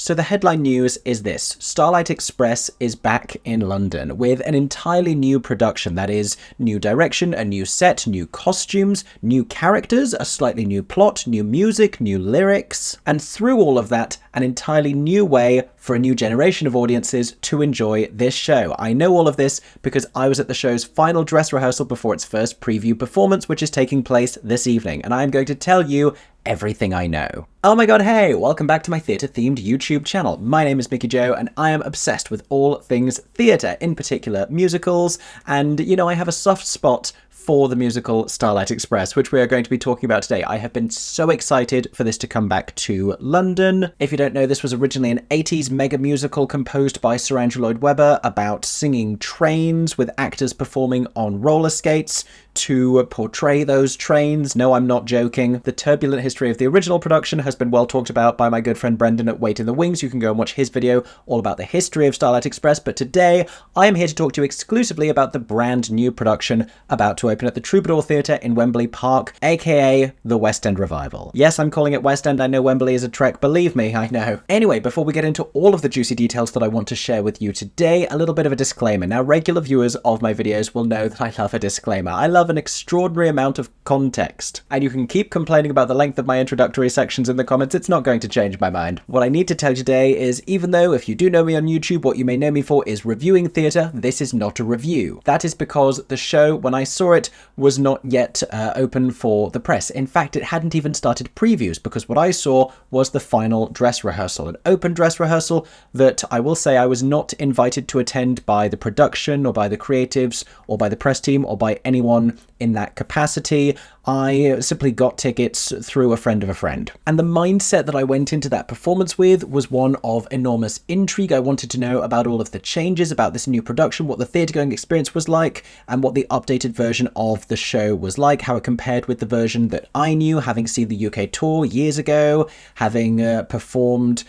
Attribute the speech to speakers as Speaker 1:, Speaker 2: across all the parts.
Speaker 1: So the headline news is this: Starlight Express is back in London with an entirely new production. That is, new direction, a new set, new costumes, new characters, a slightly new plot, new music, new lyrics, and through all of that, an entirely new way for a new generation of audiences to enjoy this show. I know all of this because I was at the show's final dress rehearsal before its first preview performance, which is taking place this evening, and I'm going to tell you everything I know. Oh my god, hey! Welcome back to my theatre-themed YouTube channel. My name is Mickey Jo, and I am obsessed with all things theatre, in particular musicals, and you know, I have a soft spot for the musical Starlight Express, which we are going to be talking about today. I have been so excited for this to come back to London. If you don't know, this was originally an 80s mega musical composed by Sir Andrew Lloyd Webber about singing trains with actors performing on roller skates to portray those trains. No, I'm not joking. The turbulent history of the original production has been well talked about by my good friend Brendan at Wait in the Wings. You can go and watch his video all about the history of Starlight Express, but today I am here to talk to you exclusively about the brand new production about to open at the Troubadour Theatre in Wembley Park, aka the West End Revival. Yes, I'm calling it West End. I know Wembley is a trek, believe me, I know. Anyway, before we get into all of the juicy details that I want to share with you today, a little bit of a disclaimer. Now, regular viewers of my videos will know that I love a disclaimer. I love an extraordinary amount of context, and you can keep complaining about the length of my introductory sections in the comments. It's not going to change my mind. What I need to tell you today is, even though if you do know me on YouTube, what you may know me for is reviewing theatre, this is not a review. That is because the show, when I saw it, was not yet open for the press. In fact, it hadn't even started previews, because what I saw was the final dress rehearsal, an open dress rehearsal that I will say I was not invited to attend by the production or by the creatives or by the press team or by anyone in that capacity. I simply got tickets through a friend of a friend. And the mindset that I went into that performance with was one of enormous intrigue. I wanted to know about all of the changes, about this new production, what the theatre-going experience was like, and what the updated version of the show was like, how it compared with the version that I knew, having seen the UK tour years ago, having performed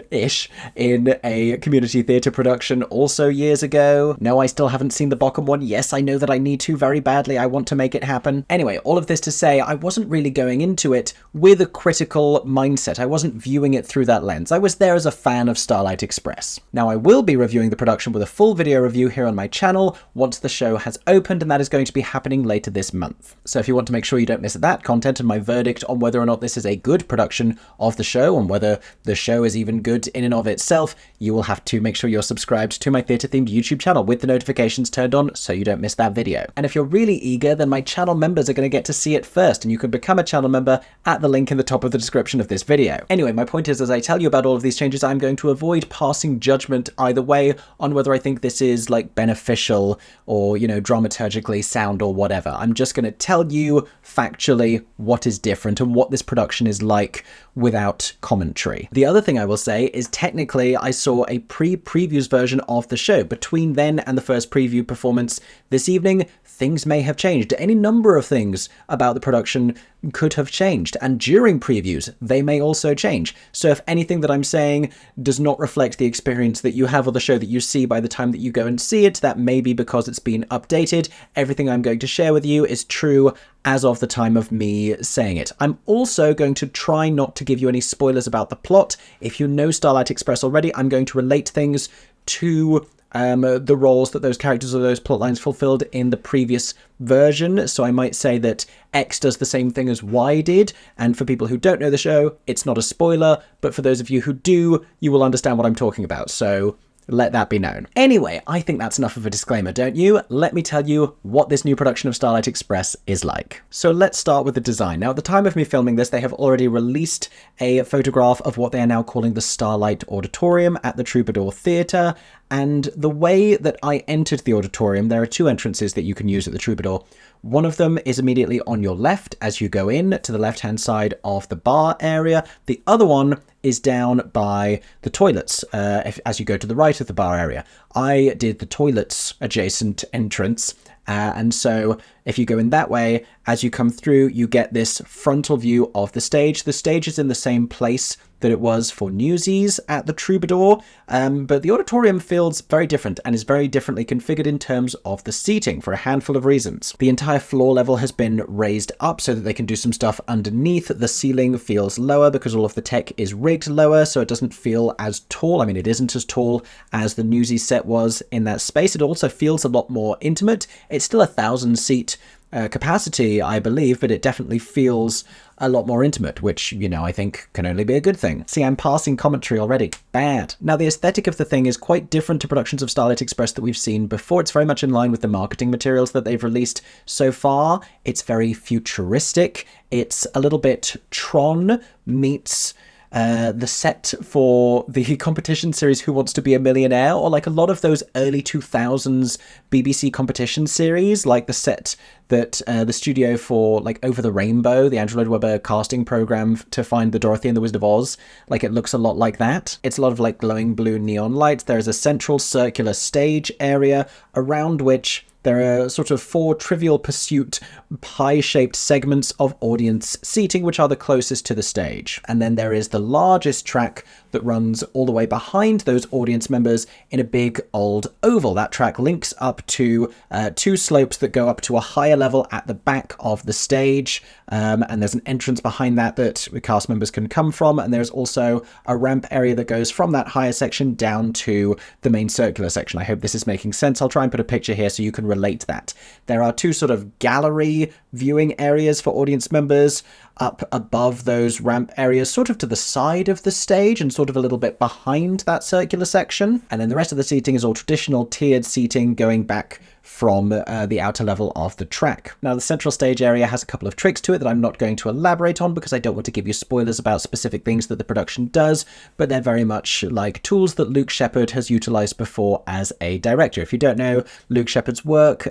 Speaker 1: ish in a community theatre production also years ago. No, I still haven't seen the Bochum one. Yes, I know that I need to very badly. I want to make it happen. Anyway, all of this to say, I wasn't really going into it with a critical mindset. I wasn't viewing it through that lens. I was there as a fan of Starlight Express. Now, I will be reviewing the production with a full video review here on my channel once the show has opened, and that is going to be happening later this month. So if you want to make sure you don't miss that content and my verdict on whether or not this is a good production of the show and whether the show is even good in and of itself, you will have to make sure you're subscribed to my theatre-themed YouTube channel with the notifications turned on so you don't miss that video. And if you're really eager, then my channel members are going to get to see it first, and you can become a channel member at the link in the top of the description of this video. Anyway, my point is, as I tell you about all of these changes, I'm going to avoid passing judgment either way on whether I think this is like beneficial or, you know, dramaturgically sound or whatever. I'm just going to tell you factually what is different and what this production is like without commentary. The other thing I will say is, technically I saw a pre-previews version of the show. Between then and the first preview performance this evening, things may have changed. Any number of things about the production could have changed, and during previews they may also change. So if anything that I'm saying does not reflect the experience that you have or the show that you see by the time that you go and see it, that may be because it's been updated. Everything I'm going to share with you is true as of the time of me saying it. I'm also going to try not to give you any spoilers about the plot. If you know Starlight Express already, I'm going to relate things to the roles that those characters or those plot lines fulfilled in the previous version. So I might say that X does the same thing as Y did, and for people who don't know the show, it's not a spoiler, but for those of you who do, you will understand what I'm talking about. So let that be known. Anyway, I think that's enough of a disclaimer, don't you? Let me tell you what this new production of Starlight Express is like. So let's start with the design. Now, at the time of me filming this, they have already released a photograph of what they are now calling the Starlight Auditorium at the Troubadour Theatre. And the way that I entered the auditorium, there are two entrances that you can use at the Troubadour. One of them is immediately on your left as you go in to the left-hand side of the bar area. The other one is down by the toilets as you go to the right of the bar area. I did the toilets adjacent entrance, And so if you go in that way, as you come through, you get this frontal view of the stage. The stage is in the same place that it was for Newsies at the Troubadour, but the auditorium feels very different and is very differently configured in terms of the seating for a handful of reasons. The entire floor level has been raised up so that they can do some stuff underneath. The ceiling feels lower because all of the tech is rigged lower, so it doesn't feel as tall. I mean, it isn't as tall as the Newsies set was in that space. It also feels a lot more intimate. It's still 1,000-seat capacity, I believe, but it definitely feels a lot more intimate, which, you know, I think can only be a good thing. See, I'm passing commentary already. Bad. Now, the aesthetic of the thing is quite different to productions of Starlight Express that we've seen before. It's very much in line with the marketing materials that they've released so far. It's very futuristic. It's a little bit Tron meets the set for the competition series Who Wants to Be a Millionaire, or like a lot of those early 2000s BBC competition series, like the set that the studio for like Over the Rainbow, the Andrew Lloyd Webber casting program to find the Dorothy and the Wizard of Oz, like it looks a lot like that. It's a lot of like glowing blue neon lights. There is a central circular stage area around which there are sort of 4 Trivial Pursuit pie-shaped segments of audience seating, which are the closest to the stage. And then there is the largest track that runs all the way behind those audience members in a big old oval. That track links up to 2 slopes that go up to a higher level at the back of the stage. And there's an entrance behind that the cast members can come from. And there's also a ramp area that goes from that higher section down to the main circular section. I hope this is making sense. I'll try and put a picture here so you can relate that. There are 2 sort of gallery viewing areas for audience members up above those ramp areas, sort of to the side of the stage and sort of a little bit behind that circular section. And then the rest of the seating is all traditional tiered seating going back from the outer level of the track. Now, the central stage area has a couple of tricks to it that I'm not going to elaborate on because I don't want to give you spoilers about specific things that the production does, but they're very much like tools that Luke Sheppard has utilized before as a director. If you don't know Luke Sheppard's work,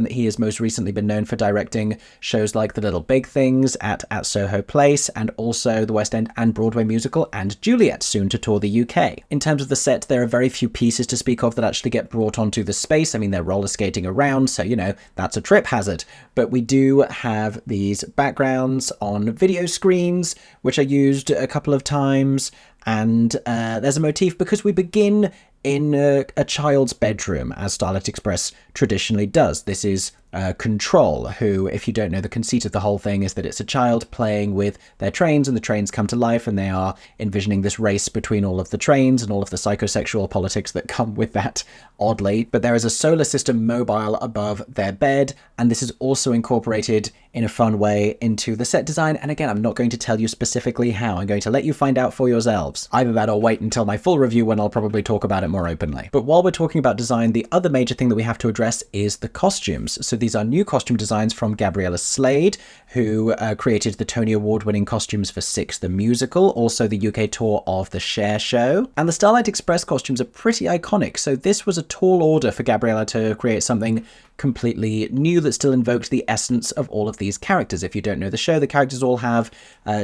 Speaker 1: he has most recently been known for directing shows like The Little Big Things at Soho Place, and also the West End and Broadway musical and Juliet, soon to tour the UK. In terms of the set, there are very few pieces to speak of that actually get brought onto the space. I mean, they're roller skating around, so, you know, that's a trip hazard. But we do have these backgrounds on video screens, which are used a couple of times, and there's a motif because we begin in a child's bedroom, as Starlight Express traditionally does. This is Control, who, if you don't know, the conceit of the whole thing is that it's a child playing with their trains, and the trains come to life, and they are envisioning this race between all of the trains and all of the psychosexual politics that come with that, oddly. But there is a solar system mobile above their bed, and this is also incorporated in a fun way into the set design. And again, I'm not going to tell you specifically how. I'm going to let you find out for yourselves. Either that or wait until my full review when I'll probably talk about it more openly. But while we're talking about design, the other major thing that we have to address is the costumes. So these are new costume designs from Gabriella Slade, who created the Tony Award-winning costumes for Six the Musical, also the UK tour of the Cher Show. And the Starlight Express costumes are pretty iconic, so this was a tall order for Gabriella to create something completely new that still invoked the essence of all of these characters. If you don't know the show, the characters all have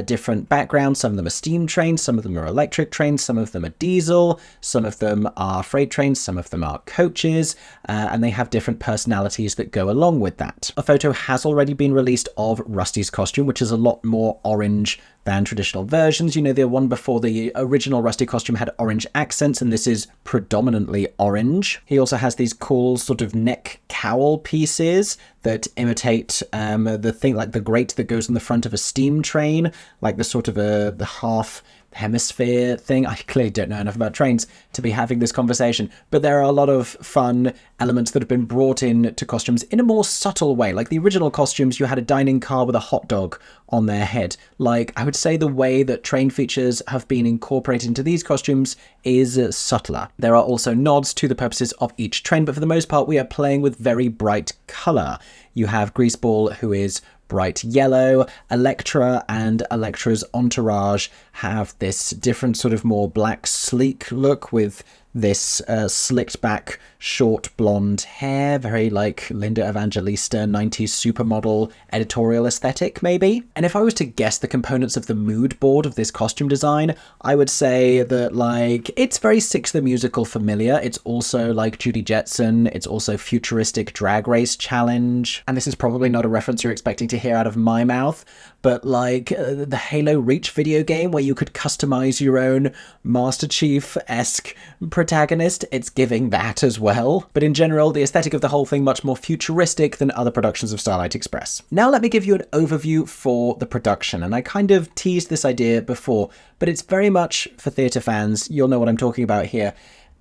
Speaker 1: different backgrounds. Some of them are steam trains, some of them are electric trains, some of them are diesel, some of them are freight trains, some of them are coaches, and they have different personalities that go along with that. A photo has already been released of Rusty's costume, which is a lot more orange than traditional versions. You know, the one before, the original Rusty costume, had orange accents, and this is predominantly orange. He also has these cool sort of neck cowl pieces that imitate the thing, like the grate that goes on the front of a steam train, like the sort of the half hemisphere thing. I clearly don't know enough about trains to be having this conversation, but there are a lot of fun elements that have been brought in to costumes in a more subtle way. Like the original costumes, you had a dining car with a hot dog on their head. Like, I would say the way that train features have been incorporated into these costumes is subtler. There are also nods to the purposes of each train, but for the most part, we are playing with very bright colour. You have Greaseball, who is bright yellow. Electra and Electra's entourage have this different sort of more black sleek look with this slicked back, short blonde hair, very like Linda Evangelista 90s supermodel editorial aesthetic, maybe. And if I was to guess the components of the mood board of this costume design, I would say that, like, it's very Six the Musical familiar. It's also like Judy Jetson. It's also futuristic Drag Race Challenge. And this is probably not a reference you're expecting to hear out of my mouth, but like the Halo Reach video game where you could customize your own Master Chief-esque protagonist, it's giving that as well. But in general, the aesthetic of the whole thing much more futuristic than other productions of Starlight Express. Now let me give you an overview for the production, and I kind of teased this idea before, but it's very much for theatre fans. You'll know what I'm talking about here.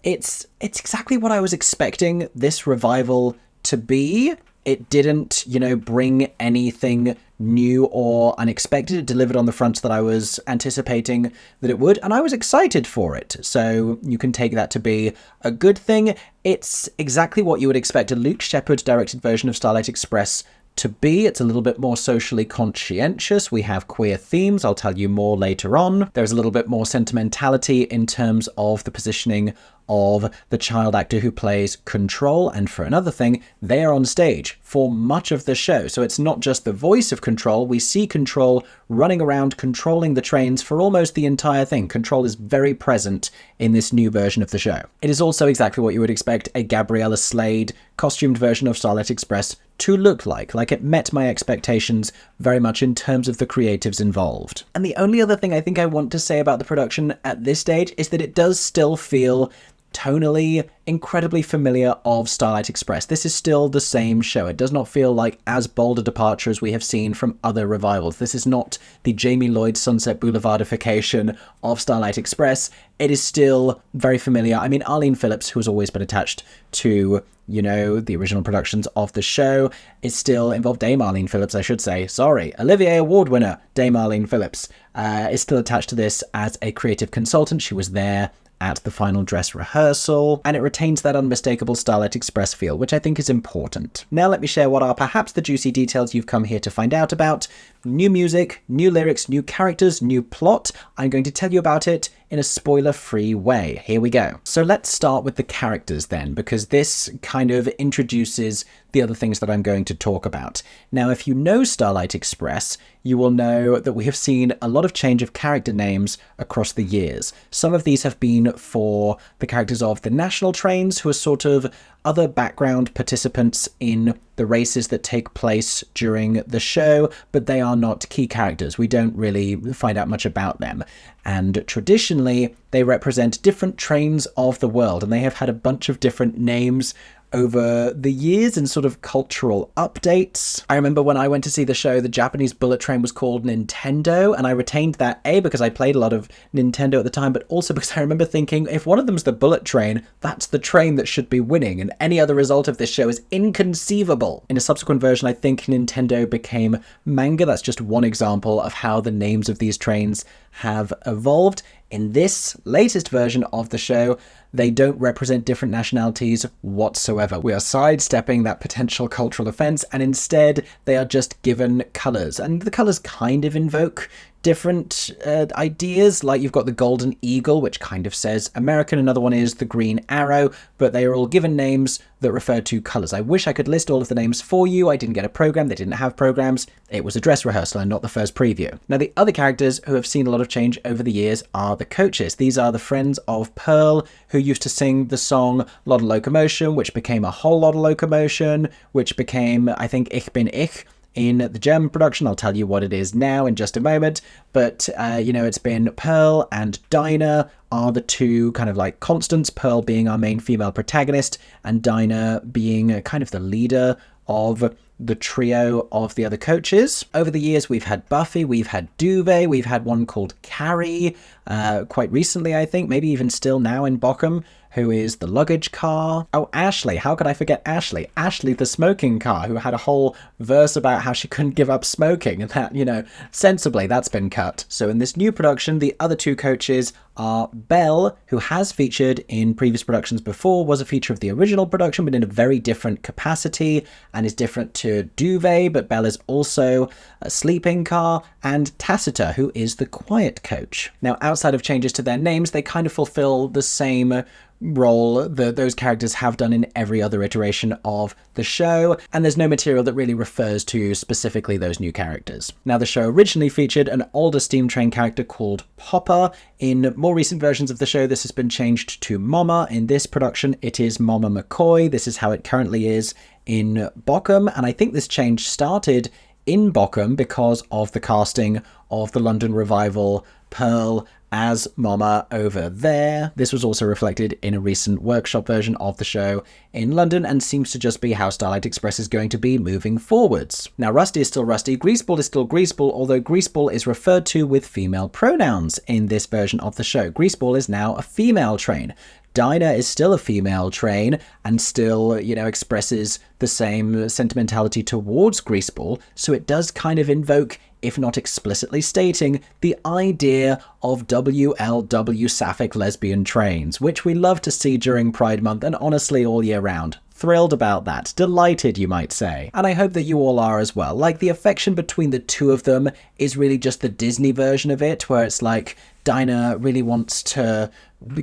Speaker 1: It's exactly what I was expecting this revival to be. It didn't, bring anything new or unexpected. It delivered on the fronts that I was anticipating that it would, and I was excited for it. So you can take that to be a good thing. It's exactly what you would expect a Luke Sheppard directed version of Starlight Express to be. It's a little bit more socially conscientious. We have queer themes. I'll tell you more later on. There's a little bit more sentimentality in terms of the positioning of the child actor who plays Control, and for another thing, they are on stage for much of the show. So it's not just the voice of Control. We see Control running around controlling the trains for almost the entire thing. Control is very present in this new version of the show. It is also exactly what you would expect a Gabriella Slade costumed version of Starlight Express to look like. Like, it met my expectations very much in terms of the creatives involved. And the only other thing I think I want to say about the production at this stage is that it does still feel tonally incredibly familiar of Starlight Express. This is still the same show. It does not feel like as bold a departure as we have seen from other revivals. This is not the Jamie Lloyd Sunset Boulevardification of Starlight Express. It is still very familiar. I mean, Arlene Phillips, who has always been attached to, the original productions of the show, is still involved. Dame Arlene Phillips, I should say. Sorry. Olivier Award winner Dame Arlene Phillips is still attached to this as a creative consultant. She was there at the final dress rehearsal, and it retains that unmistakable Starlight Express feel, which I think is important. Now let me share what are perhaps the juicy details you've come here to find out about. New music, new lyrics, new characters, new plot. I'm going to tell you about it in a spoiler-free way. Here we go. So let's start with the characters then, because this kind of introduces the other things that I'm going to talk about. Now, if you know Starlight Express, you will know that we have seen a lot of change of character names across the years. Some of these have been for the characters of the national trains, who are sort of other background participants in the races that take place during the show, but they are not key characters. We don't really find out much about them. And traditionally, they represent different trains of the world, and they have had a bunch of different names over the years and sort of cultural updates. I remember when I went to see the show, the Japanese bullet train was called Nintendo, and I retained that, A, because I played a lot of Nintendo at the time, but also because I remember thinking, if one of them's the bullet train, that's the train that should be winning, and any other result of this show is inconceivable. In a subsequent version, I think Nintendo became manga. That's just one example of how the names of these trains have evolved. In this latest version of the show, they don't represent different nationalities whatsoever. We are sidestepping that potential cultural offense, and instead they are just given colors. And the colors kind of invoke different ideas, like you've got the Golden Eagle, which kind of says American. Another one is the Green Arrow, but they are all given names that refer to colors. I wish I could list all of the names for you. I didn't get a program. They didn't have programs. It was a dress rehearsal and not the first preview. Now, the other characters who have seen a lot of change over the years are the coaches. These are the friends of Pearl, who used to sing the song Lot of Locomotion, which became a Whole Lot of Locomotion, which became, I think, Ich bin ich in the German production. I'll tell you what it is now in just a moment. But, it's been Pearl and Dinah are the two kind of like constants, Pearl being our main female protagonist and Dinah being kind of the leader of the trio of the other coaches. Over the years, we've had Buffy, we've had Duvet, we've had one called Carrie, quite recently, I think, maybe even still now in Bochum, who is the luggage car. Oh, Ashley, how could I forget Ashley? Ashley, the smoking car, who had a whole verse about how she couldn't give up smoking, and that, sensibly, that's been cut. So in this new production, the other two coaches are Belle, who has featured in previous productions before, was a feature of the original production, but in a very different capacity, and is different to Duvet, but Belle is also a sleeping car, and Tacita, who is the quiet coach. Now, outside of changes to their names, they kind of fulfill the same role that those characters have done in every other iteration of the show, and there's no material that really refers to specifically those new characters. Now, the show originally featured an older steam train character called Popper. In more recent versions of the show, this has been changed to Mama. In this production, it is Mama McCoy. This is how it currently is in Bochum, and I think this change started in Bochum because of the casting of the London revival Pearl as Mama over there. This was also reflected in a recent workshop version of the show in London and seems to just be how Starlight Express is going to be moving forwards. Now, Rusty is still Rusty, Greaseball is still Greaseball, although Greaseball is referred to with female pronouns in this version of the show. Greaseball is now a female train. Dinah is still a female train and still, expresses the same sentimentality towards Greaseball, so it does kind of invoke, if not explicitly stating, the idea of WLW sapphic lesbian trains, which we love to see during Pride Month and honestly all year round. Thrilled about that. Delighted, you might say. And I hope that you all are as well. Like, the affection between the two of them is really just the Disney version of it, where it's like Dinah really wants to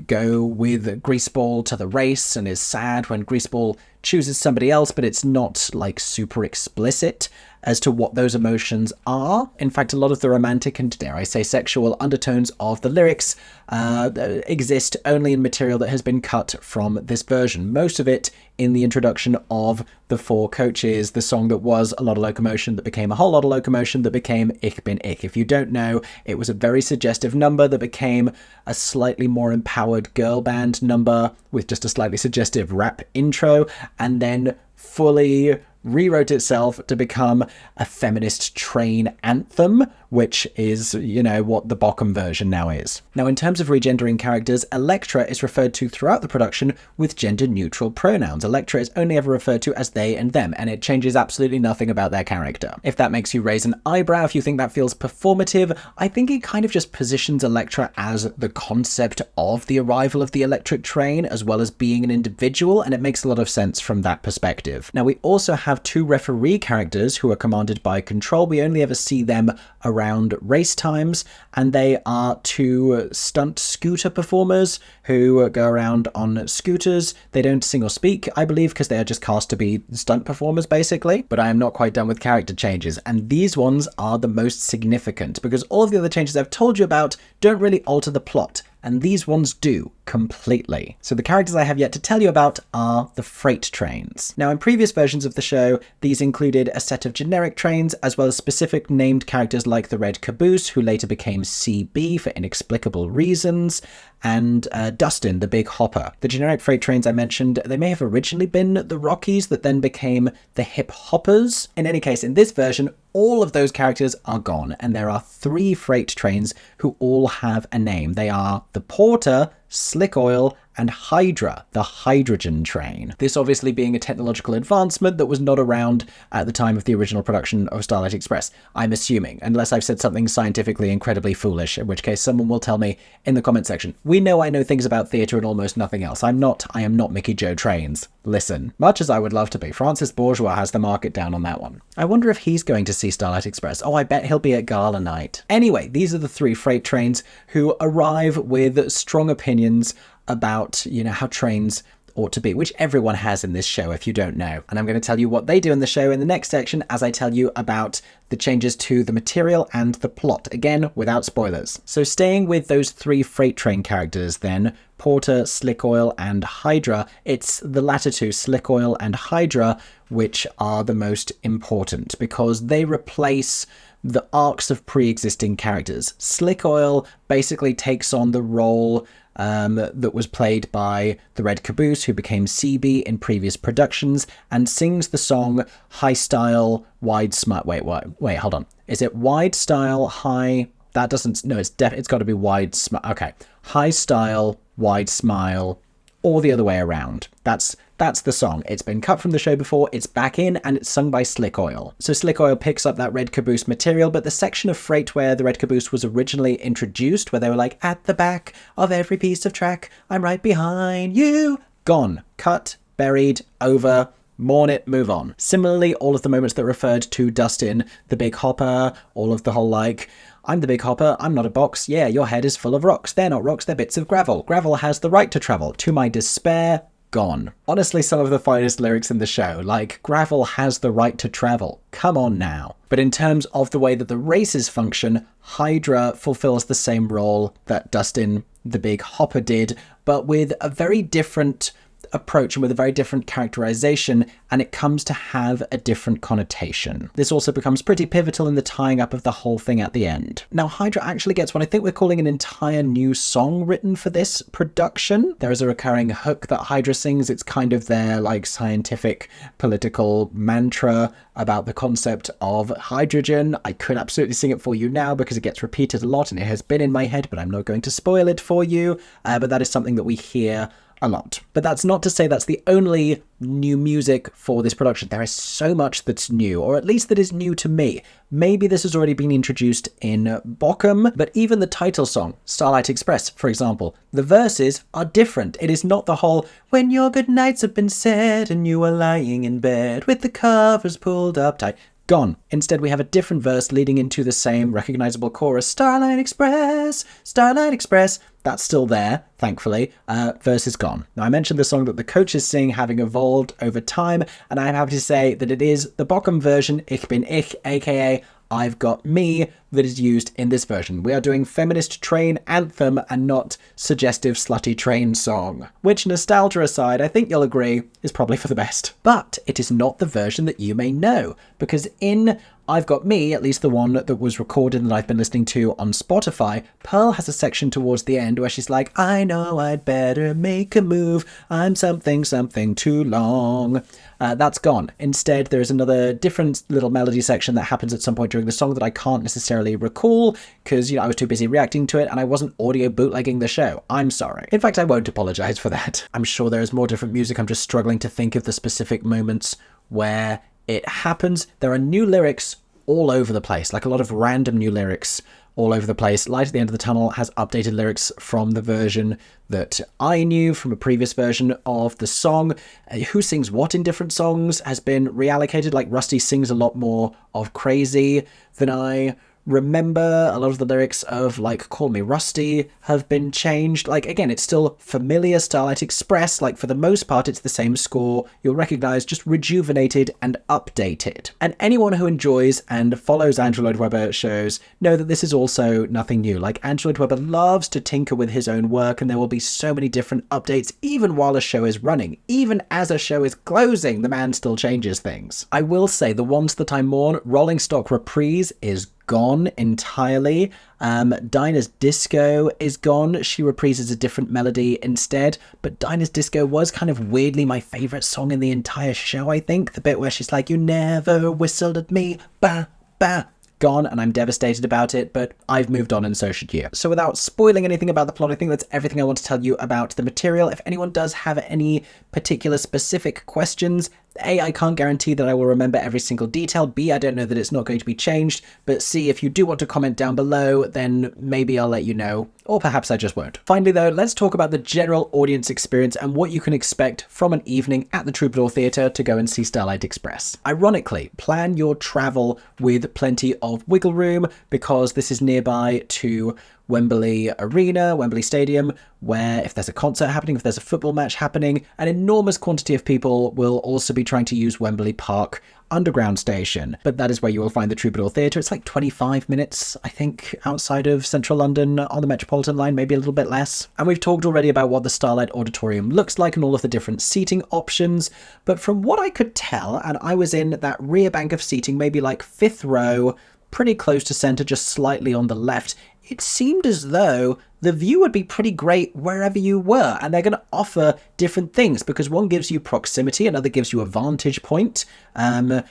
Speaker 1: go with Greaseball to the race and is sad when Greaseball chooses somebody else, but it's not like super explicit as to what those emotions are. In fact, a lot of the romantic and, dare I say, sexual undertones of the lyrics exist only in material that has been cut from this version. Most of it in the introduction of The Four Coaches, the song that was a lot of locomotion that became a whole lot of locomotion that became Ich bin ich. If you don't know, it was a very suggestive number that became a slightly more empowered girl band number with just a slightly suggestive rap intro, and then fully rewrote itself to become a feminist train anthem, which is, what the Bochum version now is. Now, in terms of regendering characters, Elektra is referred to throughout the production with gender-neutral pronouns. Elektra is only ever referred to as they and them, and it changes absolutely nothing about their character. If that makes you raise an eyebrow, if you think that feels performative, I think it kind of just positions Elektra as the concept of the arrival of the electric train, as well as being an individual, and it makes a lot of sense from that perspective. Now, we also have two referee characters who are commanded by Control. We only ever see them around race times, and they are two stunt scooter performers who go around on scooters. They don't sing or speak, I believe, because they are just cast to be stunt performers, basically. But I am not quite done with character changes, and these ones are the most significant, because all of the other changes I've told you about don't really alter the plot, and these ones do completely. So the characters I have yet to tell you about are the freight trains. Now, in previous versions of the show, these included a set of generic trains, as well as specific named characters like the Red Caboose, who later became CB for inexplicable reasons, and Dustin, the Big Hopper. The generic freight trains I mentioned, they may have originally been the Rockies that then became the Hip Hoppers. In any case, in this version, all of those characters are gone, and there are 3 freight trains who all have a name. They are the Porter, Slick Oil, and Hydra, the hydrogen train. This obviously being a technological advancement that was not around at the time of the original production of Starlight Express, I'm assuming, unless I've said something scientifically incredibly foolish, in which case someone will tell me in the comment section. We know I know things about theatre and almost nothing else. I am not Mickey Jo Trains. Listen, much as I would love to be, Francis Bourgeois has the market down on that one. I wonder if he's going to see Starlight Express. Oh, I bet he'll be at Gala night. Anyway, these are the 3 freight trains who arrive with strong opinions about, how trains ought to be, which everyone has in this show if you don't know. And I'm going to tell you what they do in the show in the next section as I tell you about the changes to the material and the plot, again, without spoilers. So staying with those 3 freight train characters then, Porter, Slick Oil, and Hydra, it's the latter 2, Slick Oil and Hydra, which are the most important because they replace the arcs of pre-existing characters. Slick Oil basically takes on the role that was played by the Red Caboose, who became CB in previous productions, and sings the song High Style, Wide Smile. Wait, hold on. Is it Wide Style, High? That doesn't, no, it's got to be Wide Smile. Okay. High Style, Wide Smile, or the other way around. That's the song. It's been cut from the show before, it's back in, and it's sung by Slick Oil. So Slick Oil picks up that Red Caboose material, but the section of freight where the Red Caboose was originally introduced, where they were like, at the back of every piece of track, I'm right behind you, gone. Cut, buried, over, mourn it, move on. Similarly, all of the moments that referred to Dustin, the Big Hopper, all of the whole I'm the big hopper, I'm not a box, yeah, your head is full of rocks, they're not rocks, they're bits of gravel. Gravel has the right to travel. To my despair, gone. Honestly, some of the finest lyrics in the show, like gravel has the right to travel. Come on now. But in terms of the way that the races function, Hydra fulfills the same role that Dustin, the big hopper, did, but with a very different approach and with a very different characterization, and it comes to have a different connotation. This also becomes pretty pivotal in the tying up of the whole thing at the end. Now, Hydra actually gets what I think we're calling an entire new song written for this production. There is a recurring hook that Hydra sings. It's kind of their like scientific political mantra about the concept of hydrogen. I could absolutely sing it for you now because it gets repeated a lot and it has been in my head, but I'm not going to spoil it for you. But that is something that we hear a lot. But that's not to say that's the only new music for this production. There is so much that's new, or at least that is new to me. Maybe this has already been introduced in Bochum, but even the title song, Starlight Express, for example, the verses are different. It is not the whole, when your good nights have been said and you are lying in bed with the covers pulled up tight. Gone. Instead, we have a different verse leading into the same recognizable chorus, Starlight Express, Starlight Express. That's still there, thankfully. Verse is gone. Now, I mentioned the song that the coaches sing having evolved over time, and I'm happy to say that it is the Bochum version, Ich bin ich, aka I've Got Me, that is used in this version. We are doing feminist train anthem and not suggestive slutty train song, which, nostalgia aside, I think you'll agree is probably for the best. But it is not the version that you may know, because in I've Got Me, at least the one that was recorded that I've been listening to on Spotify, Pearl has a section towards the end where she's like, I know I'd better make a move, I'm something too long. That's gone. Instead, there's another different little melody section that happens at some point during the song that I can't necessarily recall because, I was too busy reacting to it and I wasn't audio bootlegging the show. I'm sorry. In fact, I won't apologize for that. I'm sure there is more different music. I'm just struggling to think of the specific moments where it happens. There are new lyrics all over the place, like a lot of random new lyrics all over the place. Light at the End of the Tunnel has updated lyrics from the version that I knew from a previous version of the song. Who sings what in different songs has been reallocated. Like Rusty sings a lot more of Crazy than I remember. A lot of the lyrics of like Call Me Rusty have been changed. Like, again, it's still familiar Starlight Express. Like, for the most part, it's the same score you'll recognize, just rejuvenated and updated. And anyone who enjoys and follows Andrew Lloyd Webber shows know that this is also nothing new. Like, Andrew Lloyd Webber loves to tinker with his own work, and there will be so many different updates even while a show is running. Even as a show is closing, the man still changes things. I will say the ones that I mourn, Rolling Stock Reprise is gone entirely. Dinah's Disco is gone. She reprises a different melody instead, but Dinah's Disco was kind of weirdly my favourite song in the entire show, I think. The bit where she's like, you never whistled at me, ba, ba. Gone, and I'm devastated about it, but I've moved on and so should you. So without spoiling anything about the plot, I think that's everything I want to tell you about the material. If anyone does have any particular specific questions, A, I can't guarantee that I will remember every single detail. B, I don't know that it's not going to be changed. But C, if you do want to comment down below, then maybe I'll let you know. Or perhaps I just won't. Finally though, let's talk about the general audience experience and what you can expect from an evening at the Troubadour Theatre to go and see Starlight Express. Ironically, plan your travel with plenty of wiggle room because this is nearby to Wembley Arena, Wembley Stadium, where if there's a concert happening, if there's a football match happening, an enormous quantity of people will also be trying to use Wembley Park underground station. But that is where you will find the Troubadour Theatre. It's like 25 minutes, I think, outside of central London on the Metropolitan line, maybe a little bit less. And we've talked already about what the Starlight Auditorium looks like and all of the different seating options. But from what I could tell, and I was in that rear bank of seating, maybe like 5th row, pretty close to centre, just slightly on the left, it seemed as though the view would be pretty great wherever you were, and they're going to offer different things because one gives you proximity, another gives you a vantage point. The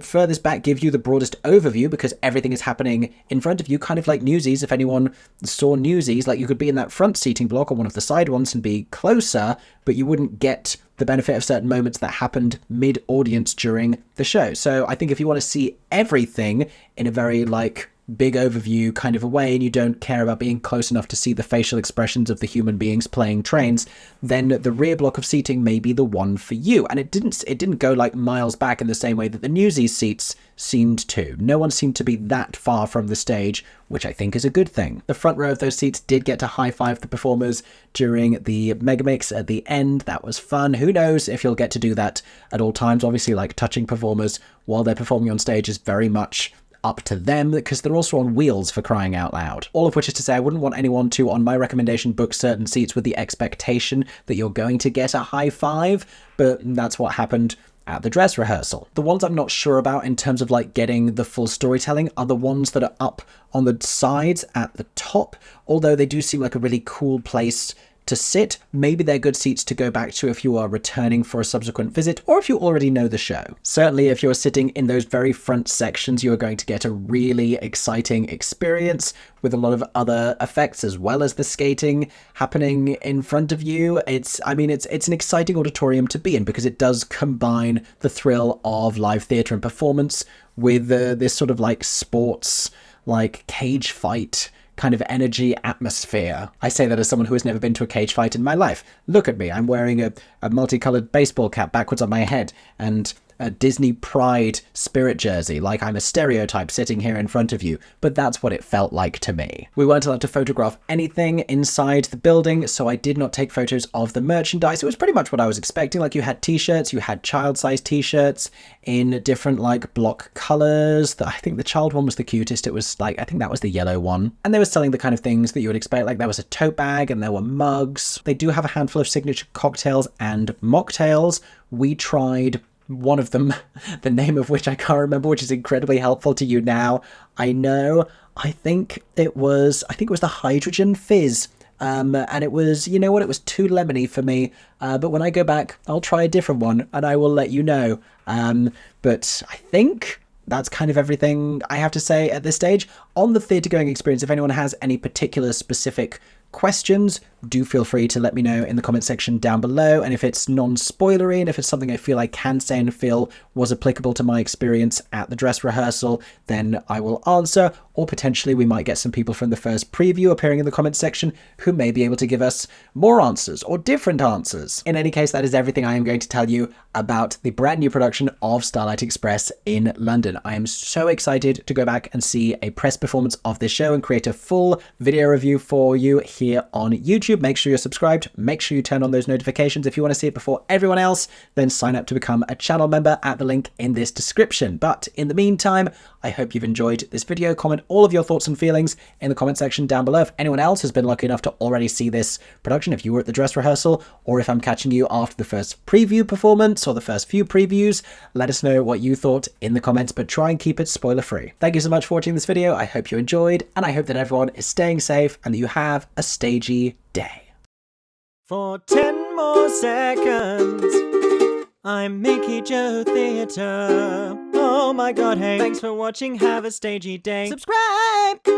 Speaker 1: furthest back gives you the broadest overview because everything is happening in front of you, kind of like Newsies. If anyone saw Newsies, like you could be in that front seating block or one of the side ones and be closer, but you wouldn't get the benefit of certain moments that happened mid-audience during the show. So I think if you want to see everything in a very, like, big overview kind of a way, and you don't care about being close enough to see the facial expressions of the human beings playing trains, then the rear block of seating may be the one for you. And it didn't go like miles back in the same way that the Newsies seats seemed to. No one seemed to be that far from the stage, which I think is a good thing. The front row of those seats did get to high-five the performers during the megamix at the end. That was fun. Who knows if you'll get to do that at all times. Obviously, like, touching performers while they're performing on stage is very much up to them, because they're also on wheels, for crying out loud. All of which is to say, I wouldn't want anyone to, on my recommendation, book certain seats with the expectation that you're going to get a high five, but that's what happened at the dress rehearsal. The ones I'm not sure about in terms of like getting the full storytelling are the ones that are up on the sides at the top, although they do seem like a really cool place to sit. Maybe they're good seats to go back to if you are returning for a subsequent visit, or if you already know the show. Certainly, if you're sitting in those very front sections, you are going to get a really exciting experience with a lot of other effects, as well as the skating happening in front of you. It's an exciting auditorium to be in, because it does combine the thrill of live theatre and performance with this sort of like sports, like cage fight kind of energy atmosphere. I say that as someone who has never been to a cage fight in my life. Look at me, I'm wearing a multicolored baseball cap backwards on my head and a Disney Pride spirit jersey, like I'm a stereotype sitting here in front of you, but that's what it felt like to me. We weren't allowed to photograph anything inside the building, so I did not take photos of the merchandise. It was pretty much what I was expecting. Like, you had t-shirts, you had child-sized t-shirts in different like block colors. I think the child one was the cutest. It was like, I think that was the yellow one. And they were selling the kind of things that you would expect. Like, there was a tote bag and there were mugs. They do have a handful of signature cocktails and mocktails. We tried one of them, the name of which I can't remember, which is incredibly helpful to you now. I know. I think it was the hydrogen fizz. And it was, you know what, it was too lemony for me. But when I go back, I'll try a different one and I will let you know. But I think that's kind of everything I have to say at this stage. On the theatre going experience, if anyone has any particular specific questions, do feel free to let me know in the comment section down below. And if it's non-spoilery, and if it's something I feel I can say and feel was applicable to my experience at the dress rehearsal, then I will answer. Or potentially we might get some people from the first preview appearing in the comment section who may be able to give us more answers or different answers. In any case, that is everything I am going to tell you about the brand new production of Starlight Express in London. I am so excited to go back and see a press performance of this show and create a full video review for you here on YouTube. Make sure you're subscribed. Make sure you turn on those notifications. If you want to see it before everyone else, then sign up to become a channel member at the link in this description. But in the meantime, I hope you've enjoyed this video. Comment all of your thoughts and feelings in the comment section down below. If anyone else has been lucky enough to already see this production, if you were at the dress rehearsal, or if I'm catching you after the first preview performance or the first few previews, let us know what you thought in the comments, but try and keep it spoiler free. Thank you so much for watching this video. I hope you enjoyed, and I hope that everyone is staying safe and that you have a stagey day.
Speaker 2: For 10 more seconds, I'm MickeyJoTheatre. Oh my god, hey, thanks for watching, have a stagey day. Subscribe!